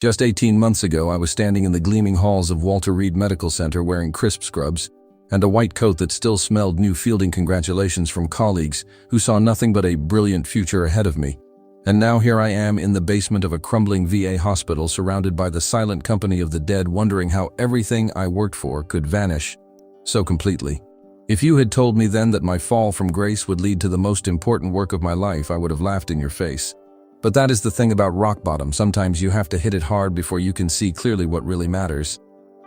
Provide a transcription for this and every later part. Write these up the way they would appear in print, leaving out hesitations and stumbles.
Just 18 months ago, I was standing in the gleaming halls of Walter Reed Medical Center wearing crisp scrubs and a white coat that still smelled new, fielding congratulations from colleagues who saw nothing but a brilliant future ahead of me. And now here I am in the basement of a crumbling VA hospital, surrounded by the silent company of the dead, wondering how everything I worked for could vanish so completely. If you had told me then that my fall from grace would lead to the most important work of my life, I would have laughed in your face. But that is the thing about rock bottom. Sometimes you have to hit it hard before you can see clearly what really matters.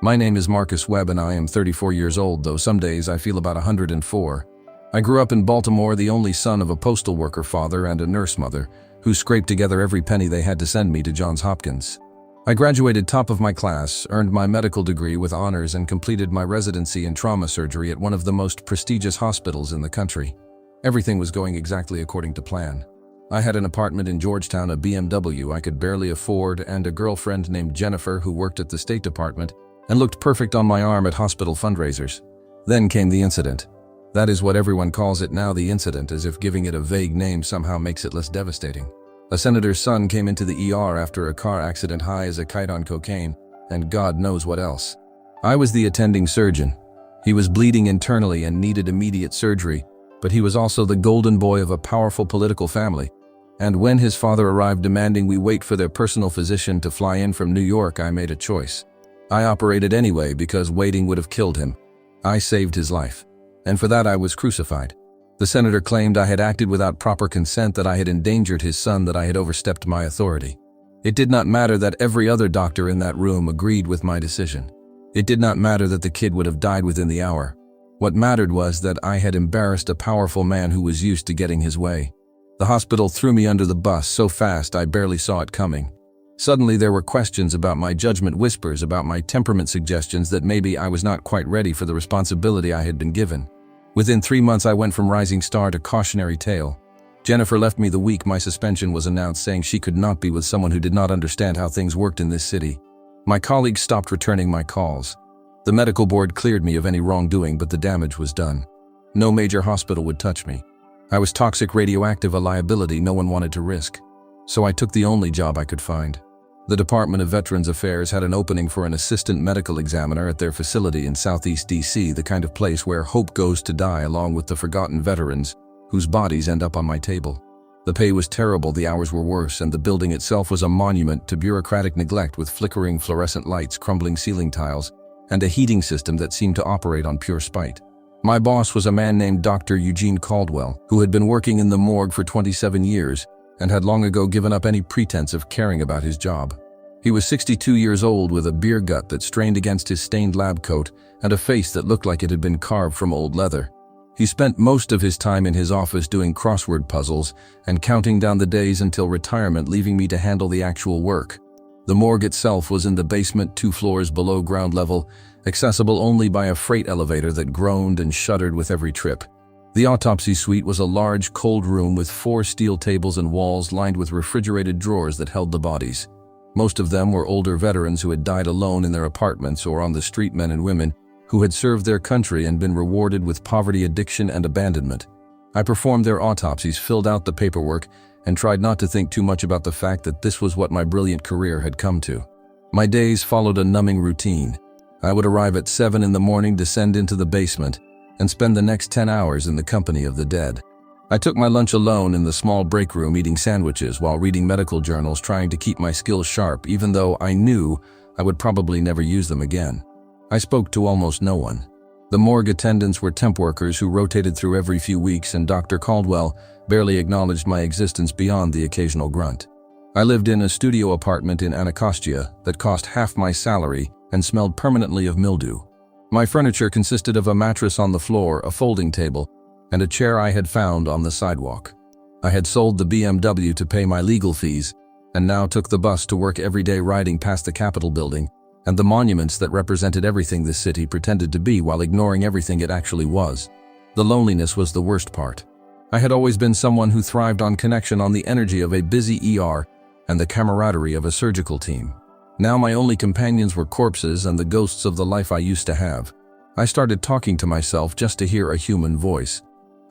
My name is Marcus Webb and I am 34 years old, though some days I feel about 104. I grew up in Baltimore, the only son of a postal worker father and a nurse mother, who scraped together every penny they had to send me to Johns Hopkins. I graduated top of my class, earned my medical degree with honors, and completed my residency in trauma surgery at one of the most prestigious hospitals in the country. Everything was going exactly according to plan. I had an apartment in Georgetown, a BMW I could barely afford, and a girlfriend named Jennifer who worked at the State Department and looked perfect on my arm at hospital fundraisers. Then came the incident. That is what everyone calls it now, the incident, as if giving it a vague name somehow makes it less devastating. A senator's son came into the ER after a car accident, high as a kite on cocaine, and God knows what else. I was the attending surgeon. He was bleeding internally and needed immediate surgery, but he was also the golden boy of a powerful political family. And when his father arrived demanding we wait for their personal physician to fly in from New York, I made a choice. I operated anyway because waiting would have killed him. I saved his life. And for that I was crucified. The senator claimed I had acted without proper consent, that I had endangered his son, that I had overstepped my authority. It did not matter that every other doctor in that room agreed with my decision. It did not matter that the kid would have died within the hour. What mattered was that I had embarrassed a powerful man who was used to getting his way. The hospital threw me under the bus so fast I barely saw it coming. Suddenly there were questions about my judgment, whispers about my temperament, suggestions that maybe I was not quite ready for the responsibility I had been given. Within 3 months I went from rising star to cautionary tale. Jennifer left me the week my suspension was announced, saying she could not be with someone who did not understand how things worked in this city. My colleagues stopped returning my calls. The medical board cleared me of any wrongdoing, but the damage was done. No major hospital would touch me. I was toxic, radioactive, a liability no one wanted to risk. So I took the only job I could find. The Department of Veterans Affairs had an opening for an assistant medical examiner at their facility in Southeast DC, the kind of place where hope goes to die along with the forgotten veterans whose bodies end up on my table. The pay was terrible, the hours were worse, and the building itself was a monument to bureaucratic neglect, with flickering fluorescent lights, crumbling ceiling tiles, and a heating system that seemed to operate on pure spite. My boss was a man named Dr. Eugene Caldwell, who had been working in the morgue for 27 years and had long ago given up any pretense of caring about his job. He was 62 years old, with a beer gut that strained against his stained lab coat and a face that looked like it had been carved from old leather. He spent most of his time in his office doing crossword puzzles and counting down the days until retirement, leaving me to handle the actual work. The morgue itself was in the basement, 2 floors below ground level, accessible only by a freight elevator that groaned and shuddered with every trip. The autopsy suite was a large, cold room with 4 steel tables and walls lined with refrigerated drawers that held the bodies. Most of them were older veterans who had died alone in their apartments or on the street, men and women who had served their country and been rewarded with poverty, addiction, and abandonment. I performed their autopsies, filled out the paperwork, and tried not to think too much about the fact that this was what my brilliant career had come to. My days followed a numbing routine. I would arrive at 7 in the morning, descend into the basement, and spend the next 10 hours in the company of the dead. I took my lunch alone in the small break room, eating sandwiches while reading medical journals, trying to keep my skills sharp, even though I knew I would probably never use them again. I spoke to almost no one. The morgue attendants were temp workers who rotated through every few weeks, and Dr. Caldwell barely acknowledged my existence beyond the occasional grunt. I lived in a studio apartment in Anacostia that cost half my salary and smelled permanently of mildew. My furniture consisted of a mattress on the floor, a folding table, and a chair I had found on the sidewalk. I had sold the BMW to pay my legal fees, and now took the bus to work every day, riding past the Capitol building and the monuments that represented everything this city pretended to be while ignoring everything it actually was. The loneliness was the worst part. I had always been someone who thrived on connection, on the energy of a busy ER and the camaraderie of a surgical team. Now my only companions were corpses and the ghosts of the life I used to have. I started talking to myself just to hear a human voice.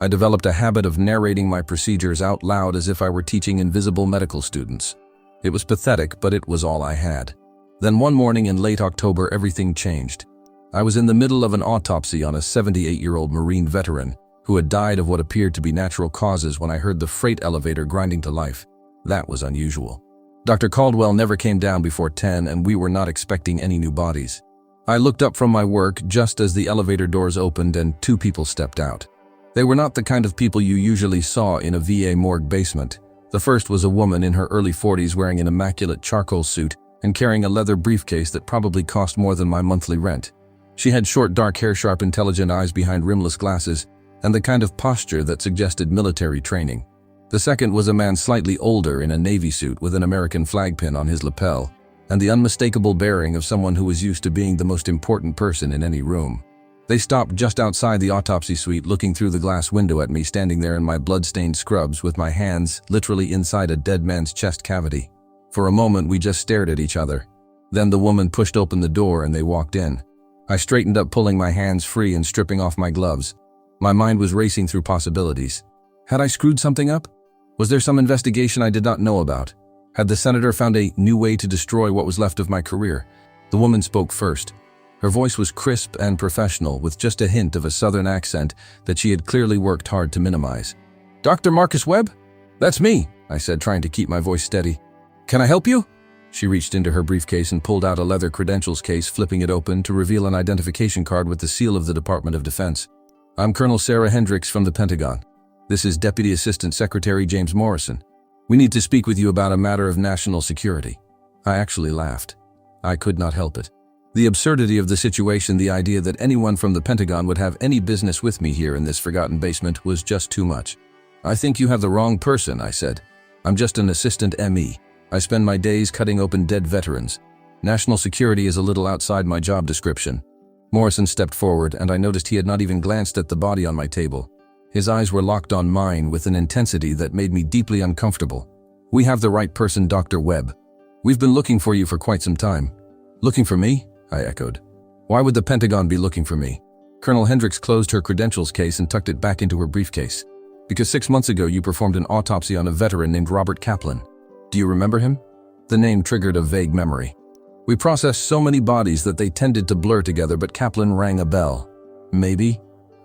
I developed a habit of narrating my procedures out loud as if I were teaching invisible medical students. It was pathetic, but it was all I had. Then one morning in late October, everything changed. I was in the middle of an autopsy on a 78-year-old Marine veteran who had died of what appeared to be natural causes when I heard the freight elevator grinding to life. That was unusual. Dr. Caldwell never came down before 10, and we were not expecting any new bodies. I looked up from my work just as the elevator doors opened and 2 people stepped out. They were not the kind of people you usually saw in a VA morgue basement. The first was a woman in her early 40s wearing an immaculate charcoal suit and carrying a leather briefcase that probably cost more than my monthly rent. She had short dark hair, sharp intelligent eyes behind rimless glasses, and the kind of posture that suggested military training. The second was a man slightly older in a navy suit with an American flag pin on his lapel, and the unmistakable bearing of someone who was used to being the most important person in any room. They stopped just outside the autopsy suite, looking through the glass window at me standing there in my blood-stained scrubs with my hands literally inside a dead man's chest cavity. For a moment we just stared at each other. Then the woman pushed open the door and they walked in. I straightened up, pulling my hands free and stripping off my gloves. My mind was racing through possibilities. Had I screwed something up? Was there some investigation I did not know about? Had the senator found a new way to destroy what was left of my career? The woman spoke first. Her voice was crisp and professional, with just a hint of a southern accent that she had clearly worked hard to minimize. "Dr. Marcus Webb? That's me," I said, trying to keep my voice steady. "Can I help you?" She reached into her briefcase and pulled out a leather credentials case, flipping it open to reveal an identification card with the seal of the Department of Defense. "I'm Colonel Sarah Hendricks from the Pentagon. This is Deputy Assistant Secretary James Morrison. We need to speak with you about a matter of national security." I actually laughed. I could not help it. The absurdity of the situation, the idea that anyone from the Pentagon would have any business with me here in this forgotten basement, was just too much. "I think you have the wrong person," I said. "I'm just an assistant ME. I spend my days cutting open dead veterans. National security is a little outside my job description." Morrison stepped forward, and I noticed he had not even glanced at the body on my table. His eyes were locked on mine with an intensity that made me deeply uncomfortable. "We have the right person, Dr. Webb. We've been looking for you for quite some time." "Looking for me?" I echoed. "Why would the Pentagon be looking for me?" Colonel Hendricks closed her credentials case and tucked it back into her briefcase. "Because 6 months ago you performed an autopsy on a veteran named Robert Kaplan. Do you remember him?" The name triggered a vague memory. "We processed so many bodies that they tended to blur together, but Kaplan rang a bell." "Maybe,"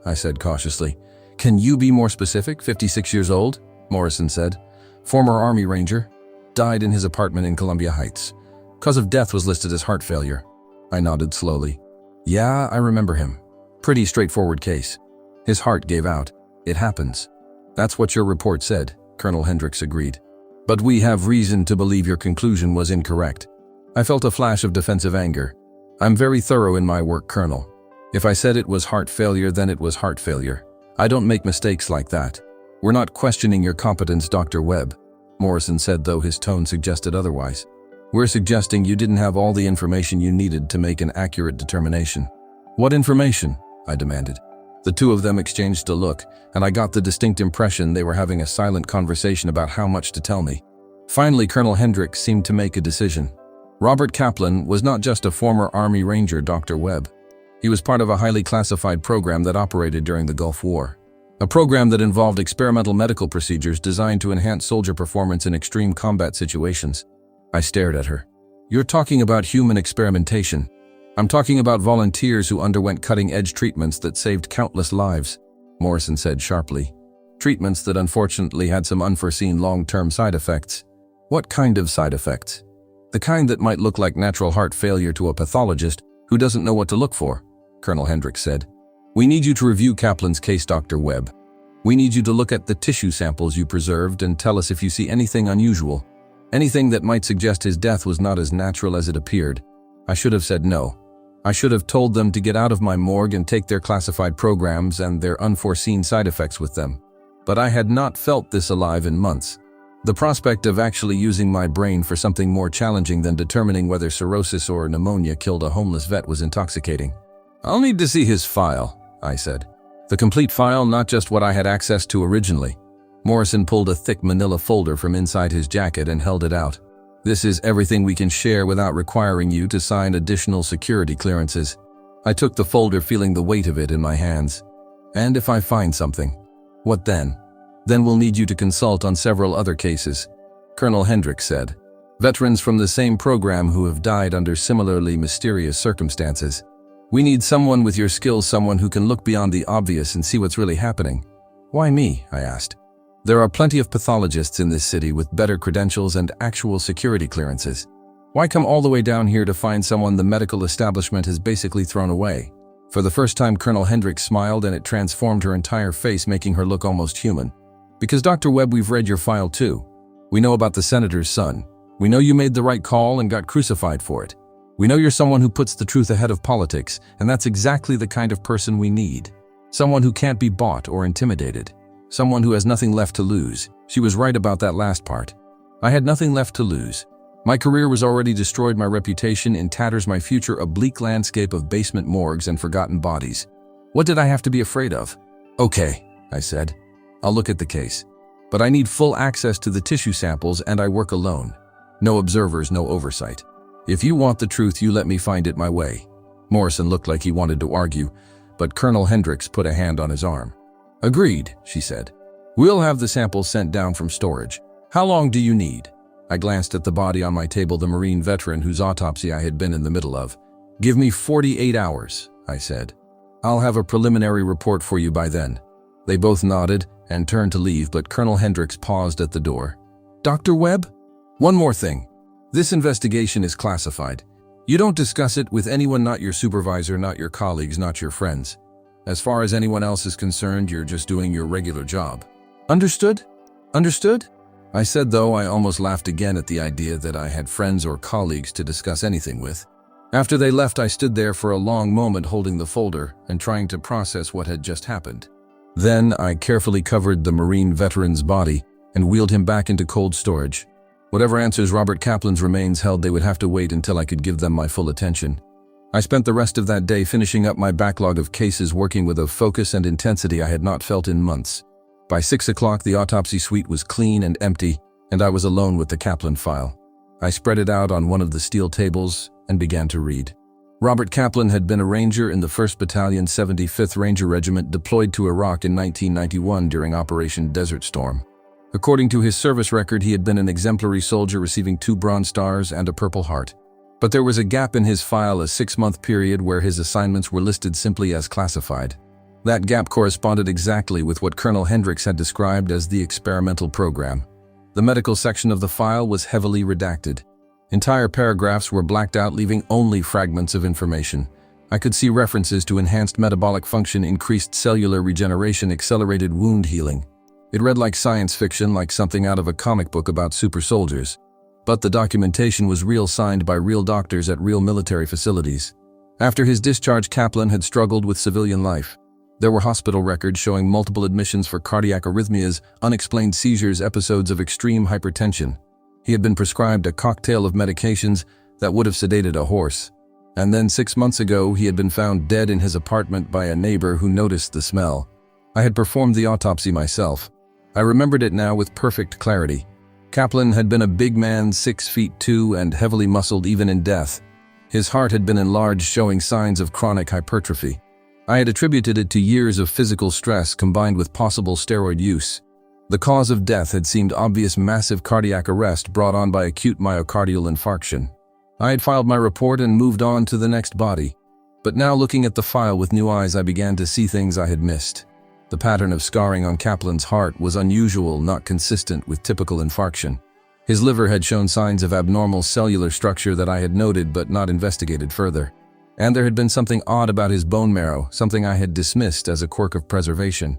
I said cautiously. "Can you be more specific?" 56 years old, Morrison said. "Former Army Ranger. Died in his apartment in Columbia Heights. Cause of death was listed as heart failure." I nodded slowly. "Yeah, I remember him. Pretty straightforward case. His heart gave out. It happens." "That's what your report said," Colonel Hendricks agreed. "But we have reason to believe your conclusion was incorrect." I felt a flash of defensive anger. "I'm very thorough in my work, Colonel. If I said it was heart failure, then it was heart failure. I don't make mistakes like that." "We're not questioning your competence, Dr. Webb," Morrison said, though his tone suggested otherwise. "We're suggesting you didn't have all the information you needed to make an accurate determination." "What information?" I demanded. The two of them exchanged a look, and I got the distinct impression they were having a silent conversation about how much to tell me. Finally, Colonel Hendricks seemed to make a decision. "Robert Kaplan was not just a former Army Ranger, Dr. Webb. He was part of a highly classified program that operated during the Gulf War. A program that involved experimental medical procedures designed to enhance soldier performance in extreme combat situations." I stared at her. "You're talking about human experimentation." "I'm talking about volunteers who underwent cutting-edge treatments that saved countless lives," Morrison said sharply. "Treatments that unfortunately had some unforeseen long-term side effects." "What kind of side effects?" "The kind that might look like natural heart failure to a pathologist who doesn't know what to look for," Colonel Hendricks said. "We need you to review Kaplan's case, Dr. Webb. We need you to look at the tissue samples you preserved and tell us if you see anything unusual. Anything that might suggest his death was not as natural as it appeared." I should have said no. I should have told them to get out of my morgue and take their classified programs and their unforeseen side effects with them. But I had not felt this alive in months. The prospect of actually using my brain for something more challenging than determining whether cirrhosis or pneumonia killed a homeless vet was intoxicating. "I'll need to see his file," I said. The complete file, not just what I had access to originally. Morrison pulled a thick manila folder from inside his jacket and held it out. "This is everything we can share without requiring you to sign additional security clearances." I took the folder, feeling the weight of it in my hands. "And if I find something, what then?" "Then we'll need you to consult on several other cases," Colonel Hendricks said. Veterans from the same program who have died under similarly mysterious circumstances. We need someone with your skills, someone who can look beyond the obvious and see what's really happening." "Why me?" I asked. "There are plenty of pathologists in this city with better credentials and actual security clearances. Why come all the way down here to find someone the medical establishment has basically thrown away?" For the first time, Colonel Hendricks smiled, and it transformed her entire face, making her look almost human. "Because Dr. Webb, we've read your file too. We know about the senator's son. We know you made the right call and got crucified for it. We know you're someone who puts the truth ahead of politics, and that's exactly the kind of person we need. Someone who can't be bought or intimidated. Someone who has nothing left to lose." She was right about that last part. I had nothing left to lose. My career was already destroyed, my reputation in tatters, my future a bleak landscape of basement morgues and forgotten bodies. What did I have to be afraid of? "Okay," I said. "I'll look at the case. But I need full access to the tissue samples, and I work alone. No observers, no oversight. If you want the truth, you let me find it my way." Morrison looked like he wanted to argue, but Colonel Hendricks put a hand on his arm. "Agreed," she said. "We'll have the samples sent down from storage. How long do you need?" I glanced at the body on my table, the Marine veteran whose autopsy I had been in the middle of. "Give me 48 hours, I said. "I'll have a preliminary report for you by then." They both nodded and turned to leave, but Colonel Hendricks paused at the door. "Dr. Webb? One more thing. This investigation is classified. You don't discuss it with anyone, not your supervisor, not your colleagues, not your friends. As far as anyone else is concerned, you're just doing your regular job." "Understood? Understood?" I said, though I almost laughed again at the idea that I had friends or colleagues to discuss anything with. After they left, I stood there for a long moment holding the folder and trying to process what had just happened. Then I carefully covered the Marine veteran's body and wheeled him back into cold storage. Whatever answers Robert Kaplan's remains held, they would have to wait until I could give them my full attention. I spent the rest of that day finishing up my backlog of cases, working with a focus and intensity I had not felt in months. By 6 o'clock, the autopsy suite was clean and empty, and I was alone with the Kaplan file. I spread it out on one of the steel tables and began to read. Robert Kaplan had been a ranger in the 1st Battalion, 75th Ranger Regiment, deployed to Iraq in 1991 during Operation Desert Storm. According to his service record, he had been an exemplary soldier, receiving 2 Bronze Stars and a Purple Heart. But there was a gap in his file, a 6-month period where his assignments were listed simply as classified. That gap corresponded exactly with what Colonel Hendricks had described as the experimental program. The medical section of the file was heavily redacted. Entire paragraphs were blacked out, leaving only fragments of information. I could see references to enhanced metabolic function, increased cellular regeneration, accelerated wound healing. It read like science fiction, like something out of a comic book about super soldiers. But the documentation was real, signed by real doctors at real military facilities. After his discharge, Kaplan had struggled with civilian life. There were hospital records showing multiple admissions for cardiac arrhythmias, unexplained seizures, episodes of extreme hypertension. He had been prescribed a cocktail of medications that would have sedated a horse. And then 6 months ago, he had been found dead in his apartment by a neighbor who noticed the smell. I had performed the autopsy myself. I remembered it now with perfect clarity. Kaplan had been a big man, 6'2", and heavily muscled even in death. His heart had been enlarged, showing signs of chronic hypertrophy. I had attributed it to years of physical stress combined with possible steroid use. The cause of death had seemed obvious: massive cardiac arrest brought on by acute myocardial infarction. I had filed my report and moved on to the next body. But now, looking at the file with new eyes, I began to see things I had missed. The pattern of scarring on Kaplan's heart was unusual, not consistent with typical infarction. His liver had shown signs of abnormal cellular structure that I had noted but not investigated further. And there had been something odd about his bone marrow, something I had dismissed as a quirk of preservation.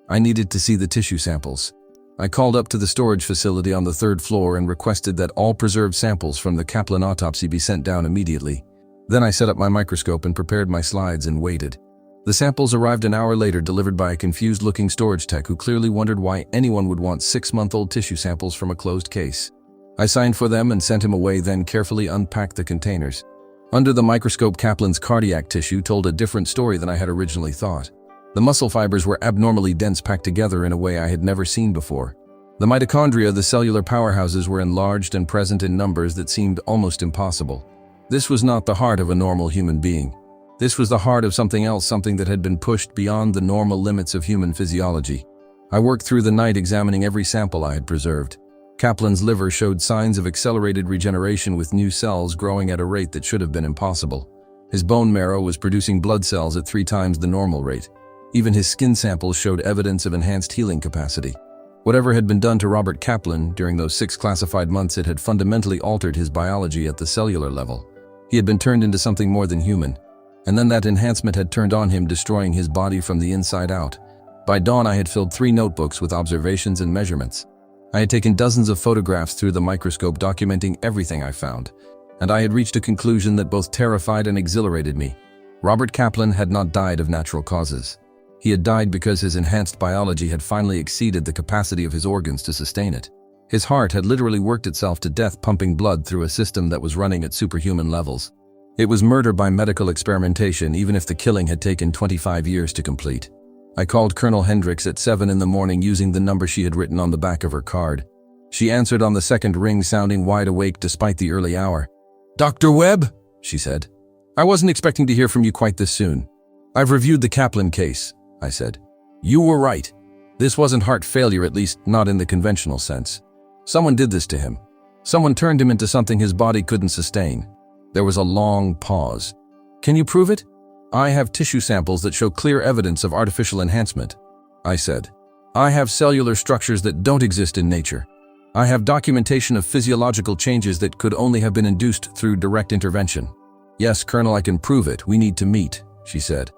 I needed to see the tissue samples. I called up to the storage facility on the 3rd floor and requested that all preserved samples from the Kaplan autopsy be sent down immediately. Then I set up my microscope and prepared my slides and waited. The samples arrived an hour later, delivered by a confused-looking storage tech who clearly wondered why anyone would want 6-month-old tissue samples from a closed case. I signed for them and sent him away, then carefully unpacked the containers. Under the microscope, Kaplan's cardiac tissue told a different story than I had originally thought. The muscle fibers were abnormally dense, packed together in a way I had never seen before. The mitochondria, the cellular powerhouses, were enlarged and present in numbers that seemed almost impossible. This was not the heart of a normal human being. This was the heart of something else, something that had been pushed beyond the normal limits of human physiology. I worked through the night examining every sample I had preserved. Kaplan's liver showed signs of accelerated regeneration with new cells growing at a rate that should have been impossible. His bone marrow was producing blood cells at 3 times the normal rate. Even his skin samples showed evidence of enhanced healing capacity. Whatever had been done to Robert Kaplan during those 6 classified months, it had fundamentally altered his biology at the cellular level. He had been turned into something more than human. And then that enhancement had turned on him, destroying his body from the inside out. By dawn, I had filled 3 notebooks with observations and measurements. I had taken dozens of photographs through the microscope documenting everything I found, and I had reached a conclusion that both terrified and exhilarated me. Robert Kaplan had not died of natural causes. He had died because his enhanced biology had finally exceeded the capacity of his organs to sustain it. His heart had literally worked itself to death, pumping blood through a system that was running at superhuman levels. It was murder by medical experimentation, even if the killing had taken 25 years to complete. I called Colonel Hendricks at 7 in the morning using the number she had written on the back of her card. She answered on the second ring, sounding wide awake despite the early hour. "Dr. Webb," she said. "I wasn't expecting to hear from you quite this soon. I've reviewed the Kaplan case," I said. "You were right. This wasn't heart failure, at least not in the conventional sense. Someone did this to him. Someone turned him into something his body couldn't sustain." There was a long pause. "Can you prove it?" "I have tissue samples that show clear evidence of artificial enhancement," I said. "I have cellular structures that don't exist in nature. I have documentation of physiological changes that could only have been induced through direct intervention." "Yes, Colonel, I can prove it. We need to meet," she said.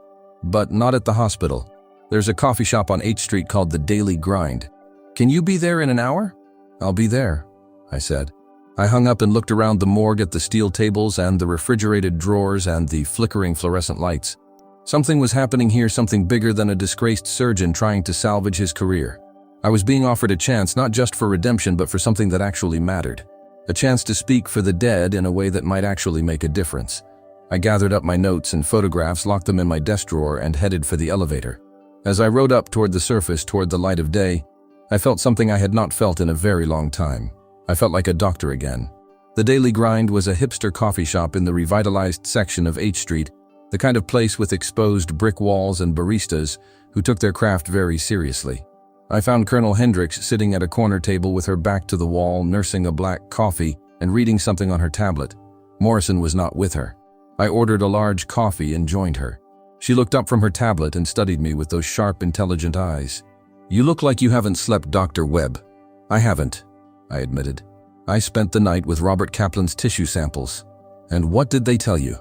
"But not at the hospital. There's a coffee shop on H Street called the Daily Grind. Can you be there in an hour?" "I'll be there," I said. I hung up and looked around the morgue at the steel tables and the refrigerated drawers and the flickering fluorescent lights. Something was happening here, something bigger than a disgraced surgeon trying to salvage his career. I was being offered a chance not just for redemption but for something that actually mattered. A chance to speak for the dead in a way that might actually make a difference. I gathered up my notes and photographs, locked them in my desk drawer, and headed for the elevator. As I rode up toward the surface, toward the light of day, I felt something I had not felt in a very long time. I felt like a doctor again. The Daily Grind was a hipster coffee shop in the revitalized section of H Street, the kind of place with exposed brick walls and baristas who took their craft very seriously. I found Colonel Hendricks sitting at a corner table with her back to the wall, nursing a black coffee and reading something on her tablet. Morrison was not with her. I ordered a large coffee and joined her. She looked up from her tablet and studied me with those sharp, intelligent eyes. "You look like you haven't slept, Dr. Webb." "I haven't," I admitted. "I spent the night with Robert Kaplan's tissue samples." "And what did they tell you?"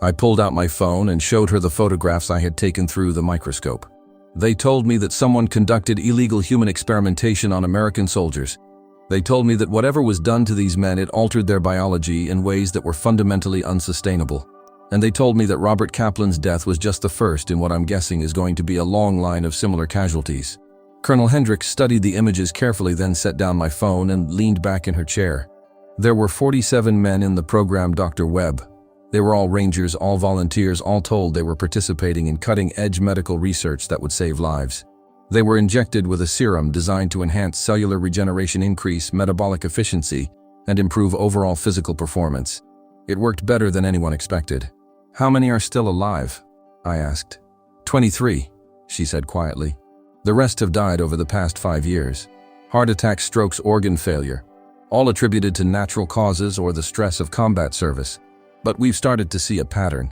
I pulled out my phone and showed her the photographs I had taken through the microscope. "They told me that someone conducted illegal human experimentation on American soldiers. They told me that whatever was done to these men, it altered their biology in ways that were fundamentally unsustainable. And they told me that Robert Kaplan's death was just the first in what I'm guessing is going to be a long line of similar casualties." Colonel Hendricks studied the images carefully, then set down my phone and leaned back in her chair. "There were 47 men in the program, Dr. Webb. They were all Rangers, all volunteers. All told, they were participating in cutting-edge medical research that would save lives. They were injected with a serum designed to enhance cellular regeneration, increase metabolic efficiency, and improve overall physical performance. It worked better than anyone expected." "How many are still alive?" I asked. 23, she said quietly. "The rest have died over the past 5 years. Heart attacks, strokes, organ failure. All attributed to natural causes or the stress of combat service. But we've started to see a pattern.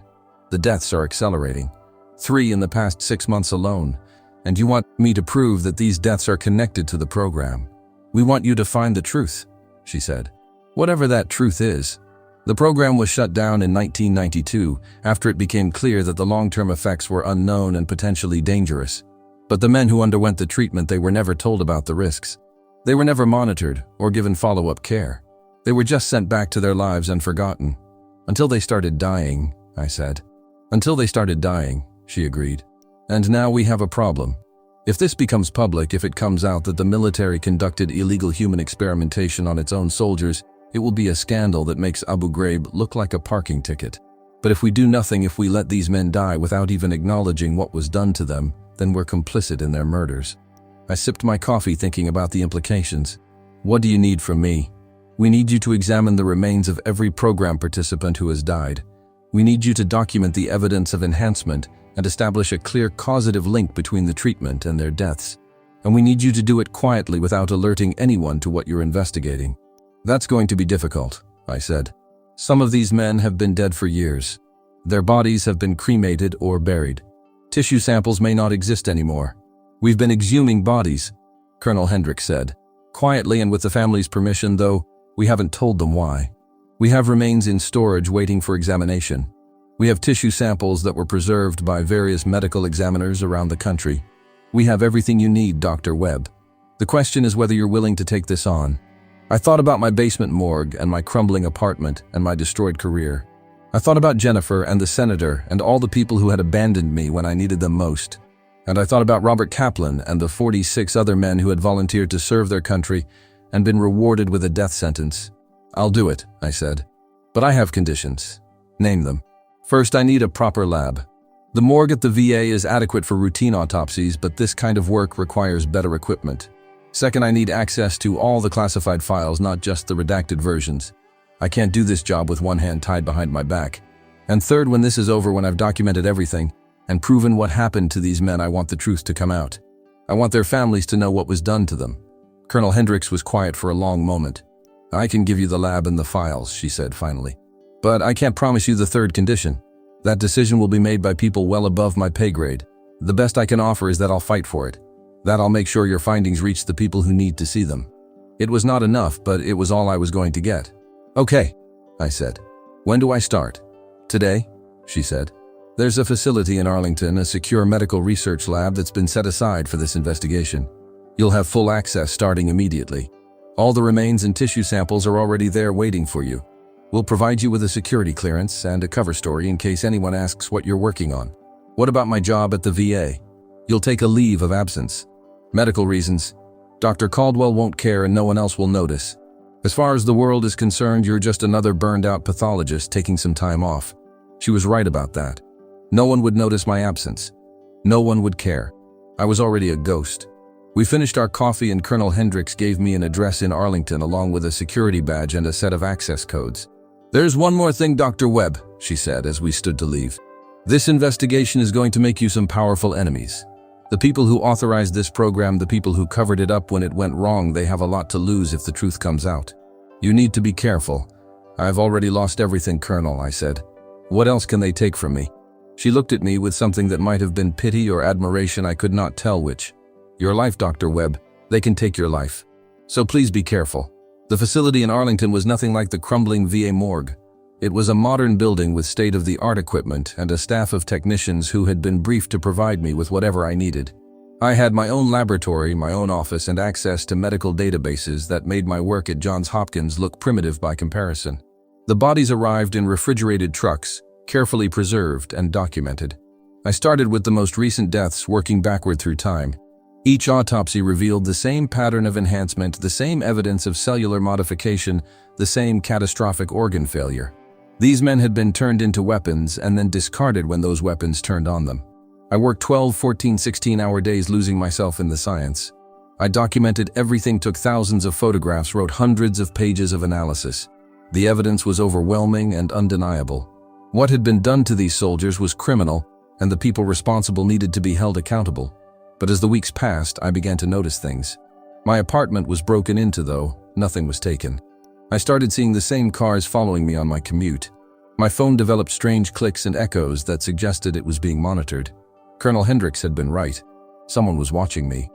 The deaths are accelerating. 3 in the past 6 months alone. And you want me to prove that these deaths are connected to the program. We want you to find the truth," she said. "Whatever that truth is." The program was shut down in 1992 after it became clear that the long-term effects were unknown and potentially dangerous. But the men who underwent the treatment, they were never told about the risks. They were never monitored or given follow-up care. They were just sent back to their lives and forgotten. "Until they started dying," I said. "Until they started dying," she agreed. "And now we have a problem. If this becomes public, if it comes out that the military conducted illegal human experimentation on its own soldiers, it will be a scandal that makes Abu Ghraib look like a parking ticket. But if we do nothing, if we let these men die without even acknowledging what was done to them, then we're complicit in their murders." I sipped my coffee, thinking about the implications. "What do you need from me?" "We need you to examine the remains of every program participant who has died. We need you to document the evidence of enhancement and establish a clear causative link between the treatment and their deaths. And we need you to do it quietly without alerting anyone to what you're investigating. That's going to be difficult, I said. Some of these men have been dead for years. Their bodies have been cremated or buried. Tissue samples may not exist anymore. We've been exhuming bodies, Colonel Hendricks said. Quietly and with the family's permission, though, we haven't told them why. We have remains in storage waiting for examination. We have tissue samples that were preserved by various medical examiners around the country. We have everything you need, Dr. Webb. The question is whether you're willing to take this on. I thought about my basement morgue and my crumbling apartment and my destroyed career. I thought about Jennifer and the senator and all the people who had abandoned me when I needed them most. And I thought about Robert Kaplan and the 46 other men who had volunteered to serve their country and been rewarded with a death sentence. I'll do it, I said. But I have conditions. Name them. First, I need a proper lab. The morgue at the VA is adequate for routine autopsies, but this kind of work requires better equipment. Second, I need access to all the classified files, not just the redacted versions. I can't do this job with one hand tied behind my back. And third, when this is over, when I've documented everything and proven what happened to these men, I want the truth to come out. I want their families to know what was done to them. Colonel Hendricks was quiet for a long moment. I can give you the lab and the files, she said finally. But I can't promise you the third condition. That decision will be made by people well above my pay grade. The best I can offer is that I'll fight for it. That I'll make sure your findings reach the people who need to see them. It was not enough, but it was all I was going to get. Okay, I said. When do I start? Today, she said. There's a facility in Arlington, a secure medical research lab that's been set aside for this investigation. You'll have full access starting immediately. All the remains and tissue samples are already there waiting for you. We'll provide you with a security clearance and a cover story in case anyone asks what you're working on. What about my job at the VA? You'll take a leave of absence. Medical reasons. Dr. Caldwell won't care and no one else will notice. As far as the world is concerned, you're just another burned-out pathologist taking some time off. She was right about that. No one would notice my absence. No one would care. I was already a ghost. We finished our coffee and Colonel Hendricks gave me an address in Arlington along with a security badge and a set of access codes. There's one more thing, Dr. Webb, she said as we stood to leave. This investigation is going to make you some powerful enemies. The people who authorized this program, the people who covered it up when it went wrong, they have a lot to lose if the truth comes out. You need to be careful. I've already lost everything, Colonel, I said. What else can they take from me? She looked at me with something that might have been pity or admiration, I could not tell which. Your life, Dr. Webb. They can take your life. So please be careful. The facility in Arlington was nothing like the crumbling VA morgue. It was a modern building with state-of-the-art equipment and a staff of technicians who had been briefed to provide me with whatever I needed. I had my own laboratory, my own office, and access to medical databases that made my work at Johns Hopkins look primitive by comparison. The bodies arrived in refrigerated trucks, carefully preserved and documented. I started with the most recent deaths, working backward through time. Each autopsy revealed the same pattern of enhancement, the same evidence of cellular modification, the same catastrophic organ failure. These men had been turned into weapons and then discarded when those weapons turned on them. I worked 12, 14, 16-hour days losing myself in the science. I documented everything, took thousands of photographs, wrote hundreds of pages of analysis. The evidence was overwhelming and undeniable. What had been done to these soldiers was criminal, and the people responsible needed to be held accountable. But as the weeks passed, I began to notice things. My apartment was broken into, though nothing was taken. I started seeing the same cars following me on my commute. My phone developed strange clicks and echoes that suggested it was being monitored. Colonel Hendricks had been right. Someone was watching me.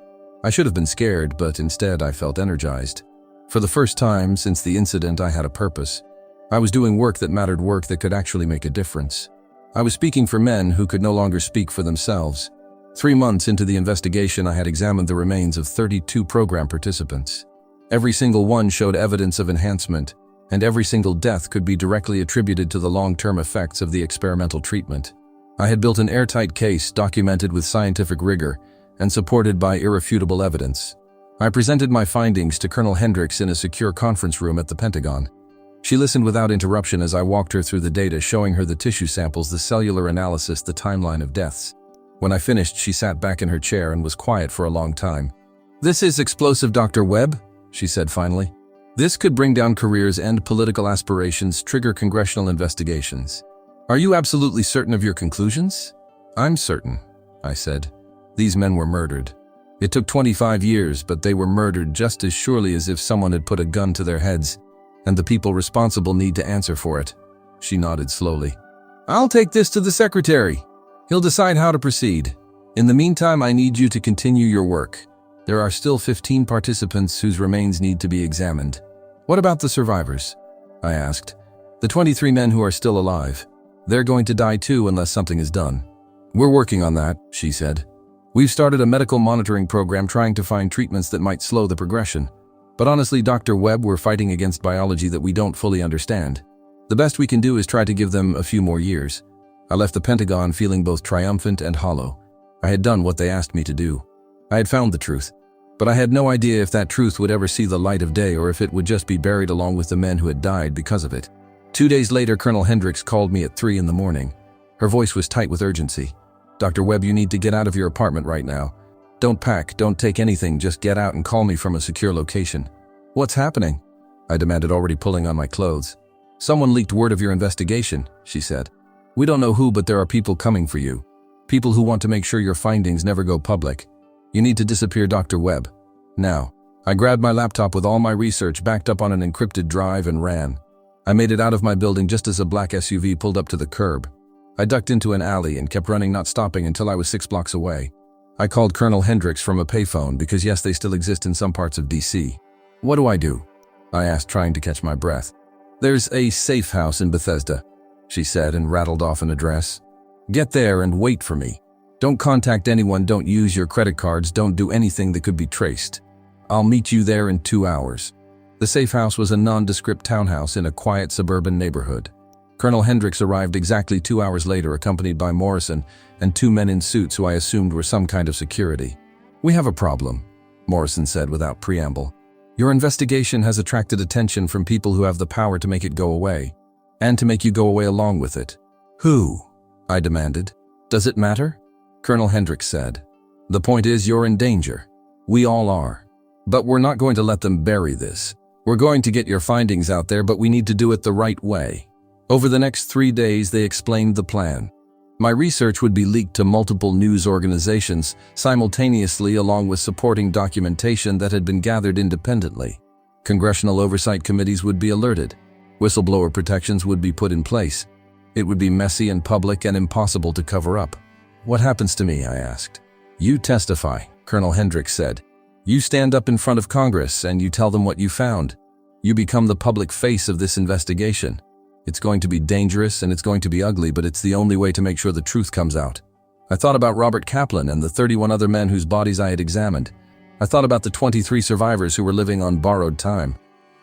I should have been scared, but instead I felt energized. For the first time since the incident, I had a purpose. I was doing work that mattered, work that could actually make a difference. I was speaking for men who could no longer speak for themselves. 3 months into the investigation, I had examined the remains of 32 program participants. Every single one showed evidence of enhancement, and every single death could be directly attributed to the long-term effects of the experimental treatment. I had built an airtight case documented with scientific rigor and supported by irrefutable evidence. I presented my findings to Colonel Hendricks in a secure conference room at the Pentagon. She listened without interruption as I walked her through the data, showing her the tissue samples, the cellular analysis, the timeline of deaths. When I finished, she sat back in her chair and was quiet for a long time. "This is explosive, Dr. Webb," she said finally. "This could bring down careers, end political aspirations, trigger congressional investigations. Are you absolutely certain of your conclusions?" "I'm certain," I said. "These men were murdered. It took 25 years, but they were murdered just as surely as if someone had put a gun to their heads, and the people responsible need to answer for it. She nodded slowly. I'll take this to the secretary. He'll decide how to proceed. In the meantime, I need you to continue your work. There are still 15 participants whose remains need to be examined. What about the survivors? I asked. The 23 men who are still alive. They're going to die too unless something is done. We're working on that, she said. We've started a medical monitoring program trying to find treatments that might slow the progression. But honestly, Dr. Webb, we're fighting against biology that we don't fully understand. The best we can do is try to give them a few more years. I left the Pentagon feeling both triumphant and hollow. I had done what they asked me to do. I had found the truth. But I had no idea if that truth would ever see the light of day or if it would just be buried along with the men who had died because of it. 2 days later, Colonel Hendricks called me at 3 in the morning. Her voice was tight with urgency. Dr. Webb, you need to get out of your apartment right now. Don't pack, don't take anything, just get out and call me from a secure location. What's happening? I demanded, already pulling on my clothes. Someone leaked word of your investigation, she said. We don't know who, but there are people coming for you. People who want to make sure your findings never go public. You need to disappear, Dr. Webb. Now. I grabbed my laptop with all my research backed up on an encrypted drive and ran. I made it out of my building just as a black SUV pulled up to the curb. I ducked into an alley and kept running, not stopping until I was 6 blocks away. I called Colonel Hendricks from a payphone because yes, they still exist in some parts of DC. What do I do? I asked, trying to catch my breath. There's a safe house in Bethesda, she said, and rattled off an address. Get there and wait for me. Don't contact anyone, don't use your credit cards, don't do anything that could be traced. I'll meet you there in 2 hours. The safe house was a nondescript townhouse in a quiet suburban neighborhood. Colonel Hendricks arrived exactly 2 hours later, accompanied by Morrison and 2 men in suits who I assumed were some kind of security. We have a problem, Morrison said without preamble. Your investigation has attracted attention from people who have the power to make it go away, and to make you go away along with it. Who? I demanded. Does it matter? Colonel Hendricks said. The point is, you're in danger. We all are. But we're not going to let them bury this. We're going to get your findings out there, but we need to do it the right way. Over the next 3 days, they explained the plan. My research would be leaked to multiple news organizations simultaneously, along with supporting documentation that had been gathered independently. Congressional oversight committees would be alerted. Whistleblower protections would be put in place. It would be messy and public and impossible to cover up. What happens to me? I asked. You testify, Colonel Hendricks said. You stand up in front of Congress and you tell them what you found. You become the public face of this investigation. It's going to be dangerous and it's going to be ugly, but it's the only way to make sure the truth comes out. I thought about Robert Kaplan and the 31 other men whose bodies I had examined. I thought about the 23 survivors who were living on borrowed time.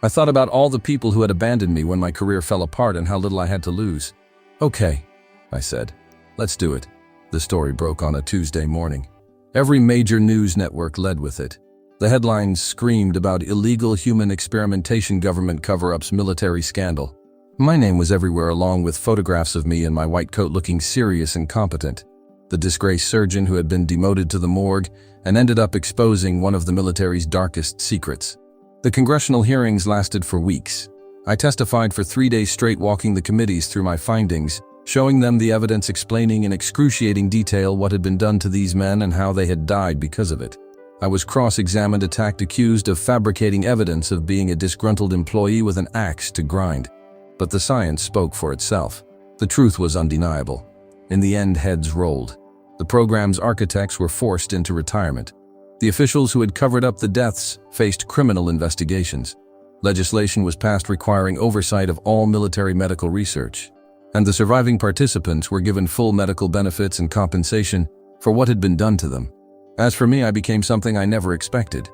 I thought about all the people who had abandoned me when my career fell apart and how little I had to lose. Okay, I said. Let's do it. The story broke on a Tuesday morning. Every major news network led with it. The headlines screamed about illegal human experimentation, government cover-ups, military scandal. My name was everywhere, along with photographs of me in my white coat looking serious and competent. The disgraced surgeon who had been demoted to the morgue and ended up exposing one of the military's darkest secrets. The congressional hearings lasted for weeks. I testified for 3 days straight, walking the committees through my findings, showing them the evidence, explaining in excruciating detail what had been done to these men and how they had died because of it. I was cross-examined, attacked, accused of fabricating evidence of being a disgruntled employee with an axe to grind. But the science spoke for itself. The truth was undeniable. In the end, heads rolled. The program's architects were forced into retirement. The officials who had covered up the deaths faced criminal investigations. Legislation was passed requiring oversight of all military medical research. And the surviving participants were given full medical benefits and compensation for what had been done to them. As for me, I became something I never expected.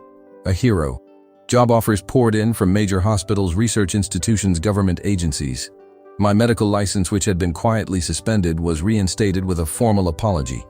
A hero. Job offers poured in from major hospitals, research institutions, government agencies. My medical license, which had been quietly suspended, was reinstated with a formal apology.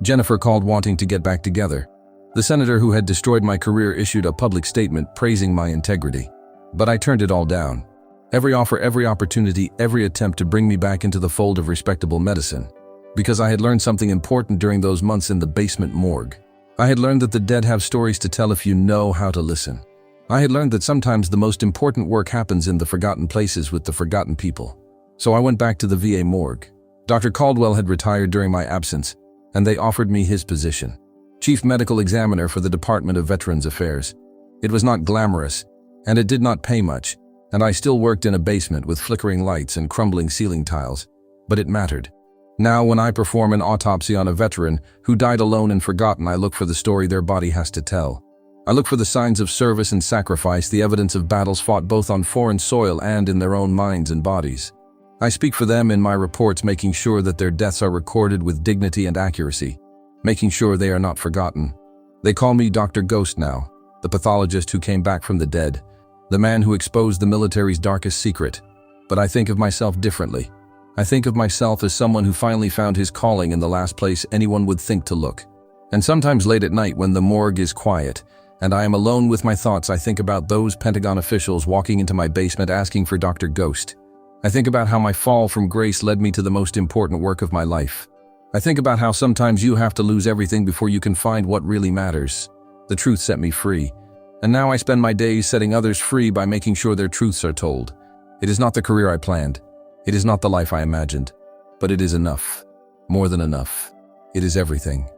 Jennifer called wanting to get back together. The senator who had destroyed my career issued a public statement praising my integrity. But I turned it all down. Every offer, every opportunity, every attempt to bring me back into the fold of respectable medicine. Because I had learned something important during those months in the basement morgue. I had learned that the dead have stories to tell if you know how to listen. I had learned that sometimes the most important work happens in the forgotten places with the forgotten people. So I went back to the VA morgue. Dr. Caldwell had retired during my absence, and they offered me his position. chief medical examiner for the Department of Veterans Affairs. It was not glamorous, and it did not pay much, and I still worked in a basement with flickering lights and crumbling ceiling tiles. But it mattered. Now, when I perform an autopsy on a veteran who died alone and forgotten, I look for the story their body has to tell. I look for the signs of service and sacrifice, the evidence of battles fought both on foreign soil and in their own minds and bodies. I speak for them in my reports, making sure that their deaths are recorded with dignity and accuracy, making sure they are not forgotten. They call me Dr. Ghost now, the pathologist who came back from the dead, the man who exposed the military's darkest secret. But I think of myself differently. I think of myself as someone who finally found his calling in the last place anyone would think to look. And sometimes late at night when the morgue is quiet, and I am alone with my thoughts, I think about those Pentagon officials walking into my basement asking for Dr. Ghost. I think about how my fall from grace led me to the most important work of my life. I think about how sometimes you have to lose everything before you can find what really matters. The truth set me free, and now I spend my days setting others free by making sure their truths are told. It is not the career I planned. It is not the life I imagined. But it is enough. More than enough. It is everything.